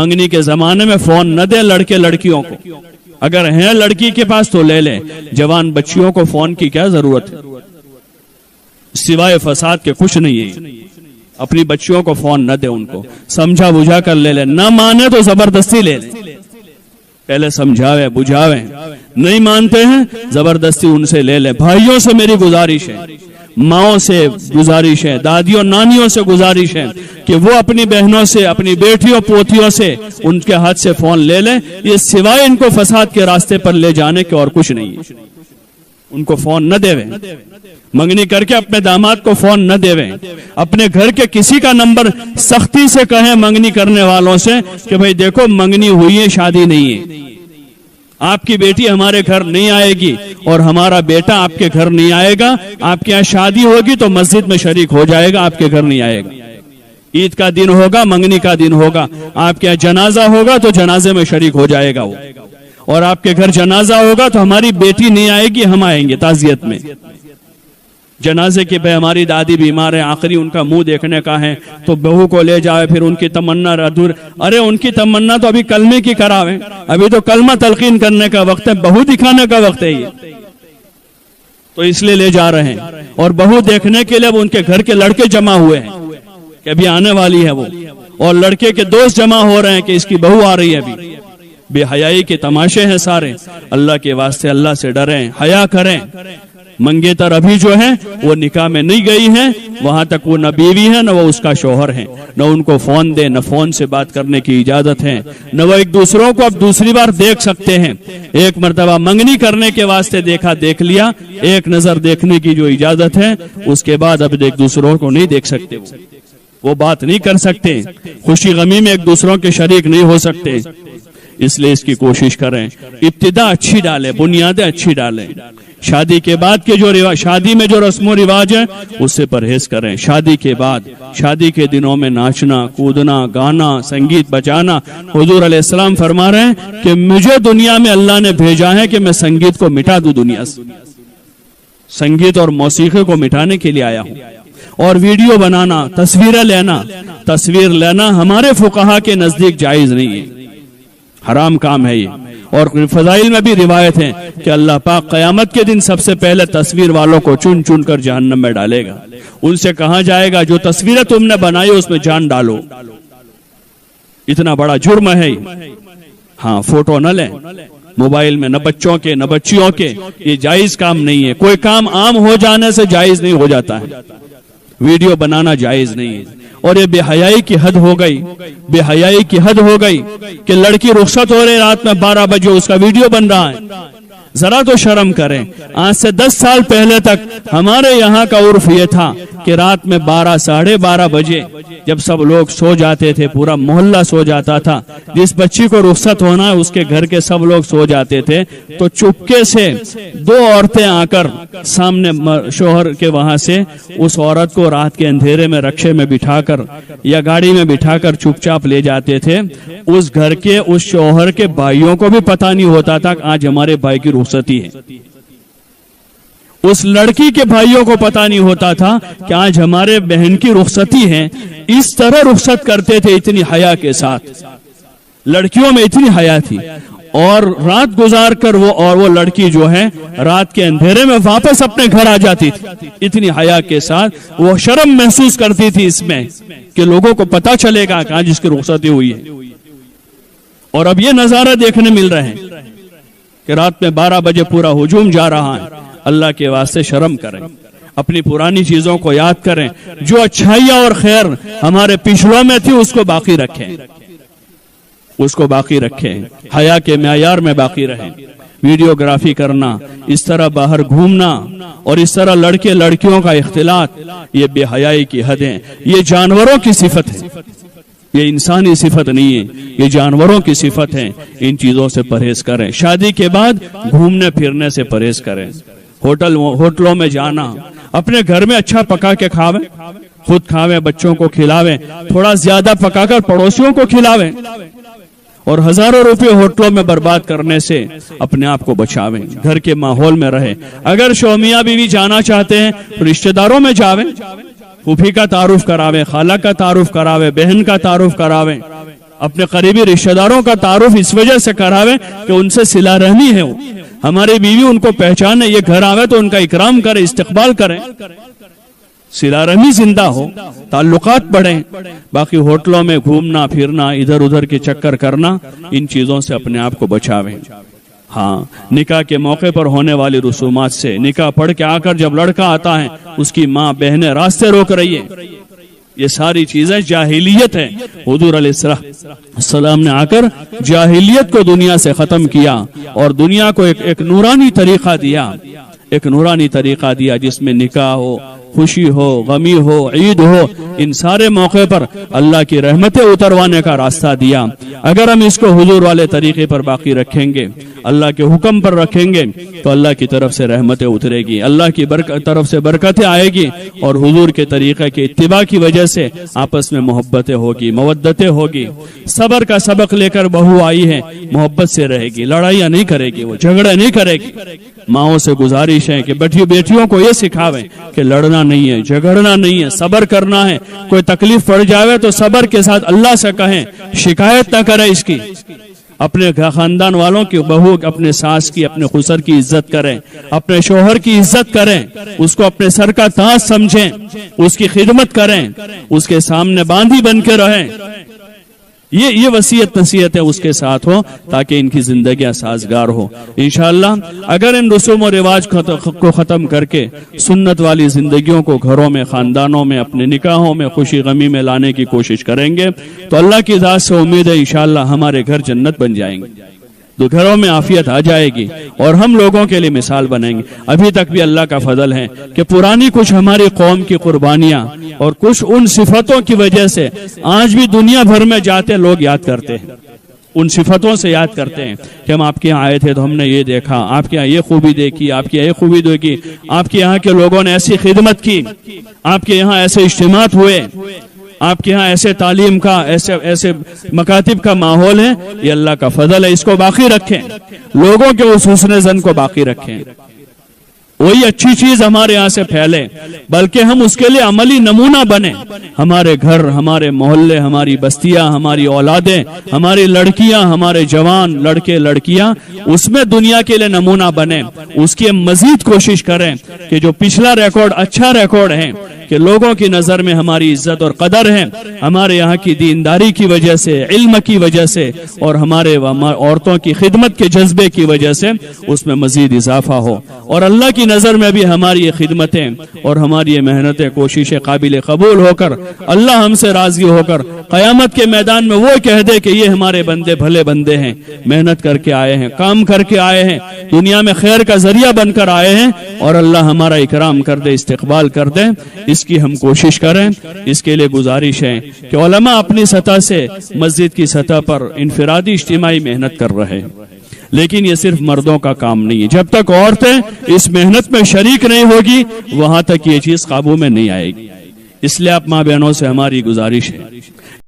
منگنی کے زمانے میں فون نہ دیں لڑکے لڑکیوں کو، اگر ہیں لڑکی کے پاس تو لے لیں، جوان بچیوں کو فون کی کیا ضرورت ہے، سوائے فساد کے کچھ نہیں ہے۔ اپنی بچیوں کو فون نہ دیں، ان کو سمجھا بجھا کر لے لیں، نہ مانے تو زبردستی لے لیں، پہلے سمجھاوے بجھاوے، نہیں مانتے ہیں زبردستی ان سے لے لیں۔ بھائیوں سے میری گزارش ہے، ماؤں سے گزارش ہے، دادیوں نانیوں سے گزارش ہے کہ وہ اپنی بہنوں سے، اپنی بیٹیوں پوتیوں سے ان کے ہاتھ سے فون لے لیں، یہ سوائے ان کو فساد کے راستے پر لے جانے کے اور کچھ نہیں ہے۔ ان کو فون نہ دے، منگنی کر کے اپنے داماد کو فون نہ دے، اپنے گھر کے کسی کا نمبر سختی سے کہیں منگنی کرنے والوں سے کہ بھئی دیکھو منگنی ہوئی ہے، شادی نہیں ہے، آپ کی بیٹی ہمارے گھر نہیں آئے گی اور ہمارا بیٹا آپ کے گھر نہیں آئے گا، آپ کے یہاں شادی ہوگی تو مسجد میں شریک ہو جائے گا، آپ کے گھر نہیں آئے گا، عید کا دن ہوگا، منگنی کا دن ہوگا، آپ کے یہاں جنازہ ہوگا تو جنازے میں شریک ہو جائے گا وہ، اور آپ کے گھر جنازہ ہوگا تو ہماری بیٹی نہیں آئے گی، ہم آئیں گے تعزیت میں۔ جنازے کے پہ ہماری دادی بیمار ہے، آخری ان کا منہ دیکھنے کا ہے تو بہو کو لے جائے، پھر ان کی تمنا ادھور، ارے ان کی تمنا تو ابھی کلمے کی کراویں، ابھی تو کلمہ تلقین کرنے کا وقت ہے، بہو دکھانے کا وقت ہے یہ، تو اس لیے لے جا رہے ہیں۔ اور بہو دیکھنے کے لیے اب ان کے گھر کے لڑکے جمع ہوئے ہیں کہ ابھی آنے والی ہے وہ، اور لڑکے کے دوست جمع ہو رہے ہیں کہ اس کی بہو آ رہی ہے ابھی۔ بے حیائی کے تماشے ہیں سارے، اللہ کے واسطے اللہ سے ڈریں، حیا کریں۔ منگیتر ابھی جو ہے وہ نکاح میں نہیں گئی ہیں، وہاں تک وہ نہ بیوی ہے نہ وہ اس کا شوہر ہے، نہ ان کو فون دے، نہ فون سے بات کرنے کی اجازت ہے، نہ وہ ایک دوسروں کو اب دوسری بار دیکھ سکتے ہیں۔ ایک مرتبہ منگنی کرنے کے واسطے دیکھا، دیکھ لیا، ایک نظر دیکھنے کی جو اجازت ہے، اس کے بعد اب ایک دوسروں کو نہیں دیکھ سکتے، وہ بات نہیں کر سکتے، خوشی غمی میں ایک دوسروں کے شریک نہیں ہو سکتے۔ اس لیے اس کی کوشش کریں، ابتدا اچھی ڈالیں، بنیادیں اچھی ڈالیں۔ شادی کے بعد کے جو شادی میں جو رسم و رواج ہیں اس سے پرہیز کریں۔ شادی کے بعد، شادی کے دنوں میں ناچنا، کودنا، گانا، سنگیت بجانا، حضور علیہ السلام فرما رہے ہیں کہ مجھے دنیا میں اللہ نے بھیجا ہے کہ میں سنگیت کو مٹا دوں دنیا سے، سنگیت اور موسیقی کو مٹانے کے لیے آیا ہوں۔ اور ویڈیو بنانا، تصویر لینا ہمارے فقہا کے نزدیک جائز نہیں ہے، حرام کام ہے یہ۔ اور فضائل میں بھی روایت ہے کہ اللہ پاک قیامت کے دن سب سے پہلے تصویر والوں کو چن چن کر جہنم میں ڈالے گا، ان سے کہا جائے گا جو تصویریں تم نے بنائی اس میں جان ڈالو، اتنا بڑا جرم ہے۔ ہاں، فوٹو نہ لیں موبائل میں، نہ بچوں کے نہ بچیوں کے، یہ جائز کام نہیں ہے۔ کوئی کام عام ہو جانے سے جائز نہیں ہو جاتا ہے، ویڈیو بنانا جائز نہیں ہے۔ اور یہ بے حیائی کی حد ہو گئی، بے حیائی کی حد ہو گئی کہ لڑکی رخصت ہو رہے رات میں 12 بجے اس کا ویڈیو بن رہا ہے، ذرا تو شرم کریں۔ آج سے 10 سال پہلے تک ہمارے یہاں کا عرف یہ تھا کہ رات میں 12 ساڑھے 12 بجے جب سب لوگ سو جاتے تھے، پورا محلہ سو جاتا تھا، جس بچی کو رخصت ہونا ہے اس کے گھر کے سب لوگ سو جاتے تھے، تو چپکے سے 2 عورتیں آ کر سامنے شوہر کے وہاں سے اس عورت کو رات کے اندھیرے میں رکشے میں بٹھا کر یا گاڑی میں بٹھا کر چپ چاپ لے جاتے تھے۔ اس گھر کے اس شوہر کے بھائیوں کو بھی پتہ نہیں ہوتا تھا کہ آج ہمارے بھائی کی رخصتی ہے، اس لڑکی کے بھائیوں کو پتہ نہیں ہوتا تھا کہ آج ہمارے بہن کی رخصتی ہے۔ اس طرح رخصت کرتے تھے، اتنی حیا کے ساتھ، لڑکیوں میں اتنی حیا تھی۔ اور رات گزار کر وہ لڑکی جو ہے رات کے اندھیرے میں واپس اپنے گھر آ جاتی تھی، اتنی حیا کے ساتھ وہ شرم محسوس کرتی تھی اس میں کہ لوگوں کو پتہ چلے گا کہ آج اس کی رخصتی ہوئی ہے۔ اور اب یہ نظارہ دیکھنے مل رہے ہیں کہ رات میں 12 بجے پورا ہجوم جا رہا ہے۔ اللہ کے واسطے شرم کریں، اپنی پرانی چیزوں کو یاد کریں، جو اچھائیاں اور خیر ہمارے پچھلوں میں تھی اس کو باقی رکھیں، اس کو باقی رکھیں، حیا کے معیار میں باقی رہیں۔ ویڈیوگرافی کرنا، اس طرح باہر گھومنا اور اس طرح لڑکے لڑکیوں کا اختلاط، یہ بے حیائی کی حد ہے، یہ جانوروں کی صفت ہے، یہ انسانی صفت نہیں ہے، یہ جانوروں کی صفت ہے۔ ان چیزوں سے پرہیز کریں۔ شادی کے بعد گھومنے پھرنے سے پرہیز کریں، ہوٹلوں میں جانا، اپنے گھر میں اچھا پکا کے کھاویں، خود کھاویں، بچوں کو کھلاویں، تھوڑا زیادہ پکا کر پڑوسیوں کو کھلاویں، اور ہزاروں روپے ہوٹلوں میں برباد کرنے سے اپنے آپ کو بچاویں، گھر کے ماحول میں رہیں۔ اگر شومیاں بیوی جانا چاہتے ہیں رشتہ داروں میں جاویں، پھوپھی کا تعارف کراویں، خالہ کا تعارف کراویں، بہن کا تعارف کراویں، اپنے قریبی رشتہ داروں کا تعارف اس وجہ سے کراوے کہ ان سے صلہ رحمی ہے. ہماری بیوی ان کو پہچانے, یہ گھر آوے تو ان کا اکرام کرے, استقبال کریں, صلہ رحمی زندہ ہو, تعلقات بڑھیں. باقی ہوٹلوں میں گھومنا پھرنا, ادھر ادھر کے چکر کرنا, ان چیزوں سے اپنے آپ کو بچاویں. ہاں, نکاح کے موقع پر ہونے والی رسومات سے, نکاح پڑھ کے آ کر جب لڑکا آتا ہے اس کی ماں بہنیں راستے روک رہی ہے, یہ ساری چیزیں جاہلیت ہے. حضور علیہ السلام نے آ کر جاہلیت کو دنیا سے ختم کیا اور دنیا کو ایک نورانی طریقہ دیا, ایک نورانی طریقہ دیا جس میں نکاح ہو, خوشی ہو, غمی ہو, عید ہو, ان سارے موقع پر اللہ کی رحمتیں اتروانے کا راستہ دیا. اگر ہم اس کو حضور والے طریقے پر باقی رکھیں گے, اللہ کے حکم پر رکھیں گے, تو اللہ کی طرف سے رحمتیں اترے گی, اللہ کی طرف سے برکتیں آئے گی, اور حضور کے طریقے کے اتباع کی وجہ سے آپس میں محبتیں ہوگی, مودتیں ہوگی. صبر کا سبق لے کر بہو آئی ہے, محبت سے رہے گی, لڑائیاں نہیں کرے گی, وہ جھگڑے نہیں کرے گی. ماؤں سے گزارش ہے کہ بیٹیوں کو یہ سکھاویں کہ لڑنا نہیں ہے, جھگڑنا نہیں ہے, صبر کرنا ہے. کوئی تکلیف پڑ جاوے تو صبر کے ساتھ اللہ سے کہیں, شکایت نہ کرے اس کی. اپنے خاندان والوں کی بہو, اپنے ساس کی, اپنے خسر کی عزت کریں, اپنے شوہر کی عزت کریں, اس کو اپنے سر کا تاج سمجھیں, اس کی خدمت کریں, اس کے سامنے باندھی بن کے رہیں. یہ وصیت نصیحت ہے اس کے ساتھ ہو تاکہ ان کی زندگیاں سازگار ہو. انشاءاللہ اگر ان رسوم و رواج کو ختم کر کے سنت والی زندگیوں کو گھروں میں, خاندانوں میں, اپنے نکاحوں میں خوشی غمی میں لانے کی کوشش کریں گے تو اللہ کی ذات سے امید ہے انشاءاللہ ہمارے گھر جنت بن جائیں گے, تو گھروں میں عافیت آ جائے گی اور ہم لوگوں کے لیے مثال بنیں گے. ابھی تک بھی اللہ کا فضل ہے کہ پرانی کچھ ہماری قوم کی قربانیاں اور کچھ ان صفتوں کی وجہ سے آج بھی دنیا بھر میں جاتے لوگ یاد کرتے ہیں, ان صفتوں سے یاد کرتے ہیں کہ ہم آپ کے یہاں آئے تھے تو ہم نے یہ دیکھا, آپ کے یہاں یہ خوبی دیکھی, آپ کے یہاں یہ خوبی دیکھی, آپ کے یہاں کے لوگوں نے ایسی خدمت کی, آپ کے یہاں ایسے اجتماعات ہوئے, آپ کے ہاں ایسے تعلیم کا, ایسے مکاتب کا ماحول ہے. یہ اللہ کا فضل ہے, اس کو باقی رکھیں, لوگوں کے اس حسن زن کو باقی رکھیں. وہی اچھی چیز ہمارے یہاں سے پھیلے, بلکہ ہم اس کے لیے عملی نمونہ بنیں. ہمارے گھر, ہمارے محلے, ہماری بستیاں, ہماری اولادیں, ہماری لڑکیاں, ہمارے جوان لڑکے لڑکیاں اس میں دنیا کے لیے نمونہ بنیں. اس کی مزید کوشش کریں کہ جو پچھلا ریکارڈ اچھا ریکارڈ ہے, کہ لوگوں کی نظر میں ہماری عزت اور قدر ہے, ہمارے یہاں کی دینداری کی وجہ سے, علم کی وجہ سے, اور ہمارے عورتوں کی خدمت کے جذبے کی وجہ سے اس میں مزید اضافہ ہو, اور اللہ کی نظر میں بھی ہماری یہ خدمتیں اور ہماری یہ محنتیں, کوششیں قابل قبول ہو کر اللہ ہم سے راضی ہو کر قیامت کے میدان میں وہ کہہ دے کہ یہ ہمارے بندے بھلے بندے ہیں, محنت کر کے آئے ہیں, کام کر کے آئے ہیں, دنیا میں خیر کا ذریعہ بن کر آئے ہیں, اور اللہ ہمارا اکرام کر دے, استقبال کر دے. اس کی ہم کوشش کریں. اس کے لیے گزارش ہے کہ علماء اپنی سطح سے مسجد کی سطح پر انفرادی اجتماعی محنت کر رہے ہیں, لیکن یہ صرف مردوں کا کام نہیں ہے. جب تک عورتیں اس محنت میں شریک نہیں ہوگی وہاں تک یہ چیز قابو میں نہیں آئے گی. اس لیے آپ ماں بہنوں سے ہماری گزارش ہے